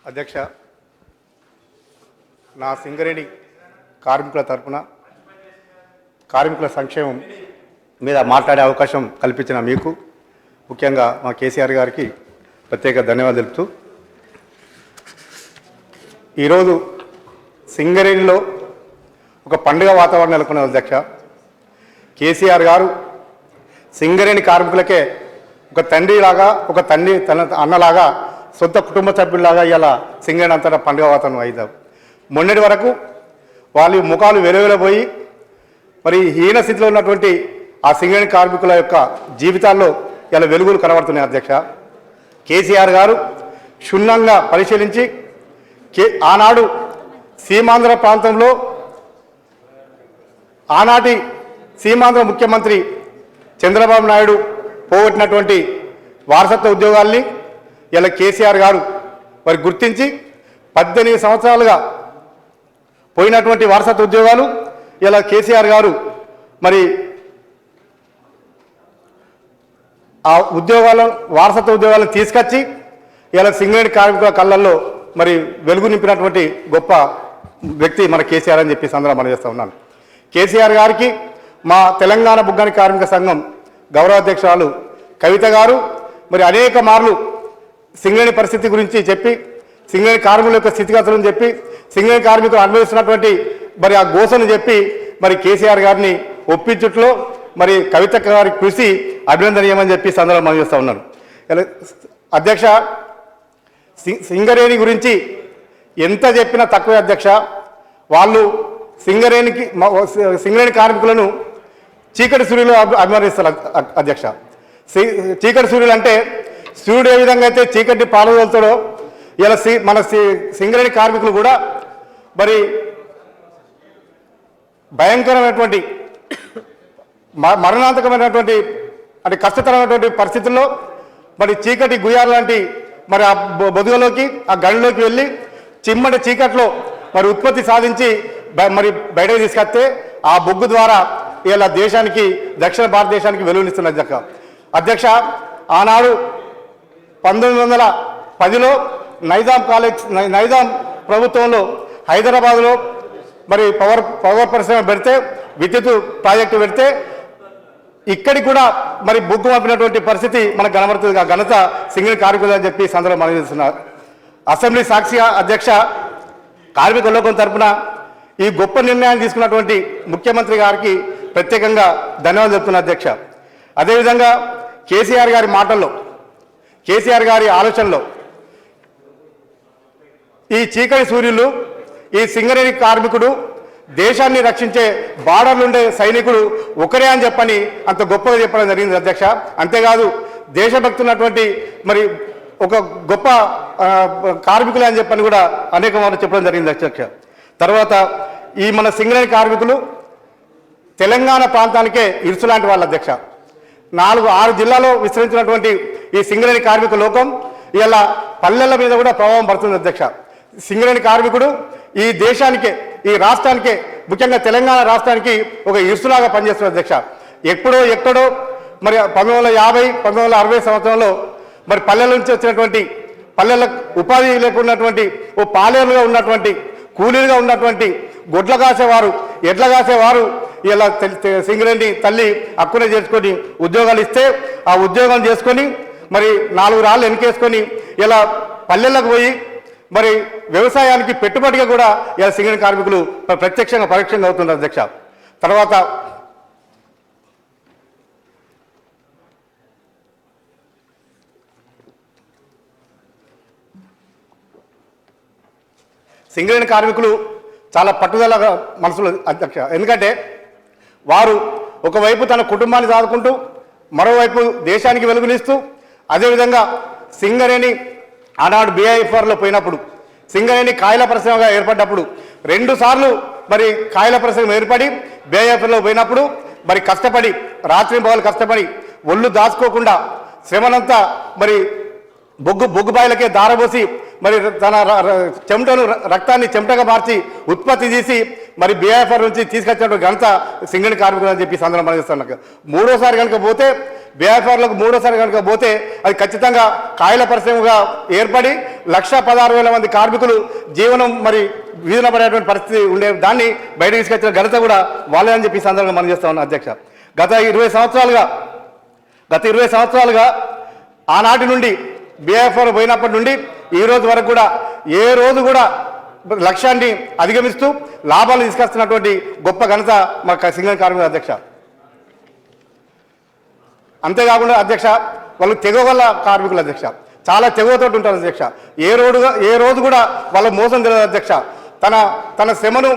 అధ్యక్ష, నా సింగరేణి కార్మికుల తరపున కార్మికుల సంక్షేమం మీద మాట్లాడే అవకాశం కల్పించిన మీకు ముఖ్యంగా మా కేసీఆర్ గారికి ప్రత్యేక ధన్యవాదాలు తెలుపుతూ, ఈరోజు సింగరేణిలో ఒక పండుగ వాతావరణం నెలకొన్న అధ్యక్ష. కేసీఆర్ గారు సింగరేణి కార్మికులకే ఒక తండ్రిలాగా, ఒక తన అన్నలాగా, సొంత కుటుంబ సభ్యుల్లాగా ఇలా సింగరేణి అంతటా పండుగ వాతావరణం అయిదాం. మొన్నటి వరకు వాళ్ళ ముఖాలు వెలువెలబోయి మరి హీన స్థితిలో ఉన్నటువంటి ఆ సింగరేణి కార్మికుల యొక్క జీవితాల్లో ఇలా వెలుగులు కనబడుతున్నాయి అధ్యక్ష. కేసీఆర్ గారు క్షుణ్ణంగా పరిశీలించి ఆనాడు సీమాంధ్ర ప్రాంతంలో ఆనాటి సీమాంధ్ర ముఖ్యమంత్రి చంద్రబాబు నాయుడు పోగొట్టినటువంటి వారసత్వ ఉద్యోగాల్ని ఇలా కేసీఆర్ గారు మరి గుర్తించి 18 సంవత్సరాలుగా పోయినటువంటి వారసత్వ ఉద్యోగాలు ఇలా కేసీఆర్ గారు మరి ఆ వారసత్వ ఉద్యోగాలను తీసుకొచ్చి ఇలా సింగరేణి కార్మికుల కళ్ళల్లో మరి వెలుగు నింపినటువంటి గొప్ప వ్యక్తి మన కేసీఆర్ అని చెప్పి సందర్భంగా మనం చేస్తూ ఉన్నాను. కేసీఆర్ గారికి మా తెలంగాణ బుగ్గని కార్మిక సంఘం గౌరవాధ్యక్షురాలు కవిత గారు మరి అనేక మార్లు సింగరేణి పరిస్థితి గురించి చెప్పి, సింగరేణి కార్మికుల యొక్క స్థితిగతులను చెప్పి, సింగరేణి కార్మికులు అనుభవిస్తున్నటువంటి మరి ఆ గోసను చెప్పి మరి కేసీఆర్ గారిని ఒప్పించుట్లో మరి కవిత గారి కృషి అభినందనీయమని చెప్పి సందర్భంగా మనం చేస్తూ ఉన్నాను. అధ్యక్ష, సింగరేణి గురించి ఎంత చెప్పినా తక్కువే అధ్యక్ష. వాళ్ళు సింగరేణి కార్మికులను చీకటి సూర్యులు అభివర్ణిస్తారు అధ్యక్ష. చీకటి సూర్యులు అంటే సూర్యుడు ఏ విధంగా అయితే చీకటి పాల్గొలుతాడో ఇలా మన సింగరేణి కార్మికులు కూడా మరి భయంకరమైనటువంటి మరణాంతకమైనటువంటి అంటే కష్టతరమైనటువంటి పరిస్థితుల్లో మరి చీకటి గుయ్యాల లాంటి మరి ఆ బొదుగలోకి ఆ గడిలోకి వెళ్ళి చిమ్మటి చీకట్లో మరి ఉత్పత్తి సాధించి మరి బయటకు తీసుకొస్తే ఆ బొగ్గు ద్వారా ఇలా దేశానికి, దక్షిణ భారతదేశానికి వెలువనిస్తున్న అధ్యక్ష. ఆనాడు 1910లో నైజాం ప్రభుత్వంలో హైదరాబాద్లో మరి పవర్ పరిశ్రమ పెడితే, విద్యుత్ ప్రాజెక్టు పెడితే ఇక్కడికి కూడా మరి బొగ్గు పంపినటువంటి పరిస్థితి మనకు కనబడుతుంది. ఘనత సింగరేణి కార్మికులు అని చెప్పి సందర్భంగా మనం చేస్తున్నారు. అసెంబ్లీ సాక్షిగా అధ్యక్ష, కార్మిక లోకం తరఫున ఈ గొప్ప నిర్ణయాన్ని తీసుకున్నటువంటి ముఖ్యమంత్రి గారికి ప్రత్యేకంగా ధన్యవాదాలు చెప్తున్నా అధ్యక్ష. అదేవిధంగా కేసీఆర్ గారి మాటల్లో, కేసీఆర్ గారి ఆలోచనలో ఈ చీకటి సూర్యులు, ఈ సింగరేణి కార్మికుడు దేశాన్ని రక్షించే బార్డర్లు ఉండే సైనికుడు ఒకరే అని చెప్పని అంత గొప్పగా చెప్పడం జరిగింది అధ్యక్ష. అంతేకాదు దేశభక్తి ఉన్నటువంటి మరి ఒక గొప్ప కార్మికులే అని చెప్పని కూడా అనేక మార్లు చెప్పడం జరిగింది అధ్యక్ష. తర్వాత ఈ మన సింగరేణి కార్మికులు తెలంగాణ ప్రాంతానికే ఇరుసులాంటి వాళ్ళ అధ్యక్ష. 4-6 జిల్లాలో విస్తరించినటువంటి ఈ సింగరేణి కార్మిక లోకం ఇలా పల్లెల మీద కూడా ప్రభావం పడుతుంది అధ్యక్ష. సింగరేణి కార్మికుడు ఈ దేశానికే, ఈ రాష్ట్రానికే, ముఖ్యంగా తెలంగాణ రాష్ట్రానికి ఒక ఇరుసులాగా పనిచేస్తున్న అధ్యక్ష. ఎక్కడో మరి 1950, 1960 సంవత్సరంలో మరి పల్లెల నుంచి వచ్చినటువంటి, పల్లెల ఉపాధి లేకున్నటువంటి ఓ పాలేరుగా ఉన్నటువంటి, కూలీలుగా ఉన్నటువంటి గొడ్ల కాసేవారు, ఎడ్ల కాసేవారు ఇలా సింగరేణి తల్లి హక్కునే చేసుకొని ఉద్యోగాలు ఇస్తే ఆ ఉద్యోగం చేసుకొని మరి 4 రాళ్ళు వెనకేసుకొని ఇలా పల్లెలకు పోయి మరి వ్యవసాయానికి పెట్టుబడిగా కూడా ఇలా సింగరేణి కార్మికులు ప్రత్యక్షంగా పరోక్షంగా అవుతున్నారు అధ్యక్ష. తర్వాత సింగరేణి కార్మికులు చాలా పట్టుదలగా మనసులో అధ్యక్ష. ఎందుకంటే వారు ఒకవైపు తన కుటుంబాన్ని సాదుకుంటూ మరోవైపు దేశానికి వెలుగునిస్తూ, అదేవిధంగా సింగరేణి ఆనాడు BIFRలో పోయినప్పుడు, సింగరేణి కాయల పరిశ్రమగా ఏర్పడ్డప్పుడు 2 సార్లు మరి కాయల పరిశ్రమ ఏర్పడి BIFRలో పోయినప్పుడు మరి కష్టపడి, రాత్రి పగలు కష్టపడి, ఒళ్ళు దాచుకోకుండా శ్రమనంతా మరి బొగ్గుబాయిలకే దారబోసి మరి తన చెమటను, రక్తాన్ని చెమటగా మార్చి ఉత్పత్తి చేసి మరి BIFR నుంచి తీసుకొచ్చినటువంటి ఘనత సింగరేణి కార్మికులు అని చెప్పి సందర్భం చేస్తున్నాను. 3వ సారి కనుక పోతే బీఆర్ఎఫ్ఆర్లకు మూడోసారి కనుక పోతే అది ఖచ్చితంగా కాయల పరిశ్రమగా ఏర్పడి 1,16,000 మంది కార్మికులు జీవనం మరి వీధిన పడేటువంటి పరిస్థితి ఉండే దాన్ని బయటకు తీసుకొచ్చిన ఘనత కూడా వాళ్ళే అని చెప్పి సందర్భంగా మనం చేస్తా ఉన్నాం అధ్యక్ష. గత 20 సంవత్సరాలుగా ఆనాటి నుండి బీఆర్ఎఫ్ఆర్ పోయినప్పటి నుండి ఈ రోజు వరకు కూడా ఏ రోజు కూడా లక్ష్యాన్ని అధిగమిస్తూ లాభాలు తీసుకొస్తున్నటువంటి గొప్ప ఘనత మా సింగరేణి కార్మికుల అధ్యక్ష. అంతేకాకుండా అధ్యక్ష వాళ్ళు తెగగల కార్మికుల అధ్యక్ష, చాలా తెగవతోటి ఉంటారు అధ్యక్ష. ఏ రోజు కూడా వాళ్ళ మోసం తెలియదు అధ్యక్ష. తన శ్రమను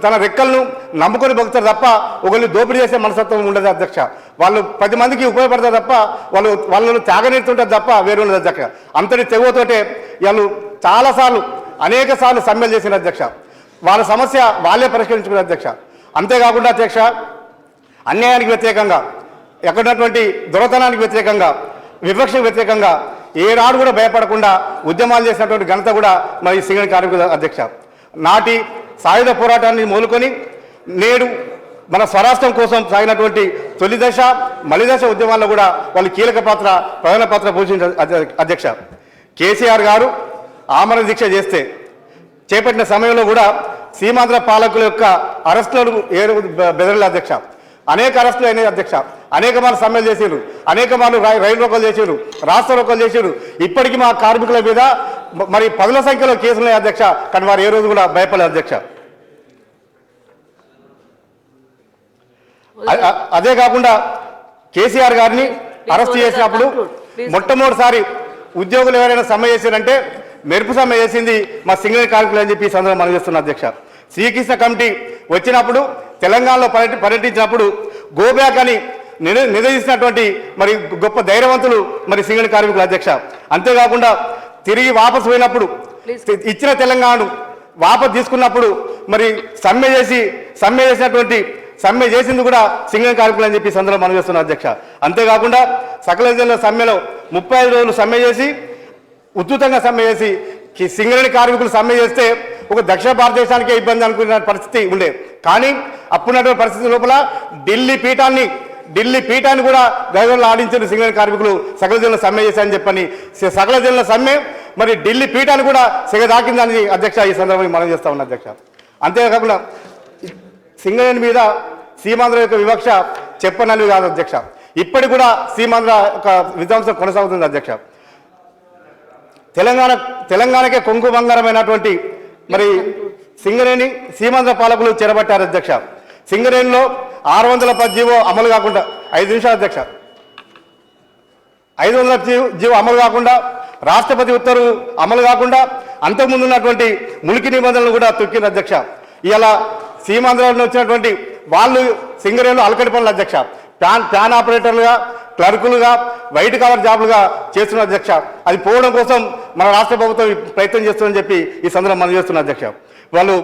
తన రెక్కలను నమ్ముకొని బతుకుతారు తప్ప ఒకళ్ళు దోపిడీ చేసే మనస్తత్వం ఉండదు అధ్యక్ష. వాళ్ళు 10 మందికి ఉపయోగపడతారు తప్ప వాళ్ళు త్యాగనీతుంటారు తప్ప వేరే ఉండదు అధ్యక్ష. అంతటి తెగవతోటే వాళ్ళు అనేక సార్లు సమ్మెలు చేసిన అధ్యక్ష. వాళ్ళ సమస్య వాళ్ళే పరిష్కరించుకున్నారు అధ్యక్ష. అంతేకాకుండా అధ్యక్ష అన్యాయానికి వ్యతిరేకంగా, ఎక్కడున్నటువంటి దొరతనానికి వ్యతిరేకంగా, వివక్షకు వ్యతిరేకంగా ఏనాడు కూడా భయపడకుండా ఉద్యమాలు చేసినటువంటి ఘనత కూడా మరి సింగరేణి కార్మికుల అధ్యక్ష. నాటి సాయుధ పోరాటాన్ని మొదలుకొని నేడు మన స్వరాష్ట్రం కోసం సాగినటువంటి తొలి దశ మలి దశ ఉద్యమాల్లో కూడా వాళ్ళు ప్రధాన పాత్ర పోషించారు అధ్యక్ష. కేసీఆర్ గారు ఆమరణ దీక్ష చేపట్టిన సమయంలో కూడా సీమాంధ్ర పాలకుల యొక్క అరెస్టులను బెదరల అధ్యక్ష. అనేక అరెస్టులు అయినాయి అధ్యక్ష. అనేక మార్లు సమ్మెలు చేసారు, అనేక మార్లు రైలు రోకలు చేసారు, రాష్ట్ర రోకలు చేసారు. ఇప్పటికీ మా కార్మికుల మీద మరి 10ల సంఖ్యలో కేసులు ఉన్నాయి అధ్యక్ష. కానీ వారు ఏ రోజు కూడా భయపడలేదు అధ్యక్ష. అదే కాకుండా కేసీఆర్ గారిని అరెస్ట్ చేసినప్పుడు మొట్టమొదటిసారి ఉద్యోగులు ఎవరైనా సమ్మె చేశారంటే మెరుపు సమ్మె చేసింది మా సింగరేణి కార్మికులు అని చెప్పి ఈ సందర్భంగా మనం చేస్తున్న అధ్యక్ష. శ్రీకృష్ణ కమిటీ వచ్చినప్పుడు తెలంగాణలో పర్యటించినప్పుడు గోబ్యాక్ అని నిలదీసినటువంటి మరి గొప్ప ధైర్యవంతులు మరి సింగరేణి కార్మికుల అధ్యక్ష. అంతేకాకుండా తిరిగి వాపసు పోయినప్పుడు ఇచ్చిన తెలంగాణను వాపసు తీసుకున్నప్పుడు మరి సమ్మె చేసింది కూడా సింగరేణి కార్మికులు అని చెప్పి సందర్భంగా మనం చేస్తున్న అధ్యక్ష. అంతేకాకుండా సకల జిల్లా సమ్మెలో 35 రోజులు సమ్మె చేసి ఉధృతంగా సమ్మె చేసి సింగరేణి కార్మికులు సమ్మె చేస్తే ఒక దక్షిణ భారతదేశానికే ఇబ్బంది అనుకున్న పరిస్థితి ఉండే. కానీ అప్పుడున్నటువంటి పరిస్థితి లోపల ఢిల్లీ పీఠాన్ని కూడా గైర్లో ఆడించిన సింగరేణి కార్మికులు సకల జిల్లా సమ్మె చేశారని చెప్పని సకల జిల్లా సమ్మె మరి ఢిల్లీ పీఠాన్ని కూడా సిగదాకిందని అధ్యక్ష ఈ సందర్భంగా మనం చేస్తా ఉన్నాం అధ్యక్ష. అంతేకాకుండా సింగరేణి మీద సీమాంధ్ర యొక్క వివక్ష చెప్పనల్లి కాదు అధ్యక్ష. ఇప్పటికి కూడా సీమాంధ్ర యొక్క విధ్వంసం కొనసాగుతుంది అధ్యక్ష. తెలంగాణకే కొంగు బంగారమైనటువంటి మరి సింగరేణి సీమాంధ్ర పాలకులు చెరబట్టారు అధ్యక్ష. సింగరేణిలో 610 జీవో అమలు కాకుండా 5 నిమిషాలు అధ్యక్ష 500 జీవో అమలు కాకుండా, రాష్ట్రపతి ఉత్తర్వు అమలు కాకుండా అంతకుముందు ఉన్నటువంటి ములికి నిబంధనలు కూడా తొక్కిన అధ్యక్ష. ఇలా సీమాంధ్రలో వచ్చినటువంటి వాళ్ళు సింగరేణిలో అలకటి పనులు అధ్యక్ష. ప్యాన్ ఆపరేటర్లుగా, క్లర్కులుగా, వైట్ కలర్ జాబులుగా చేస్తున్న అధ్యక్ష. అది పోవడం కోసం మన రాష్ట్ర ప్రభుత్వం ప్రయత్నం చేస్తుందని చెప్పి ఈ సందర్భంగా మనం చేస్తున్న అధ్యక్ష. వాళ్ళు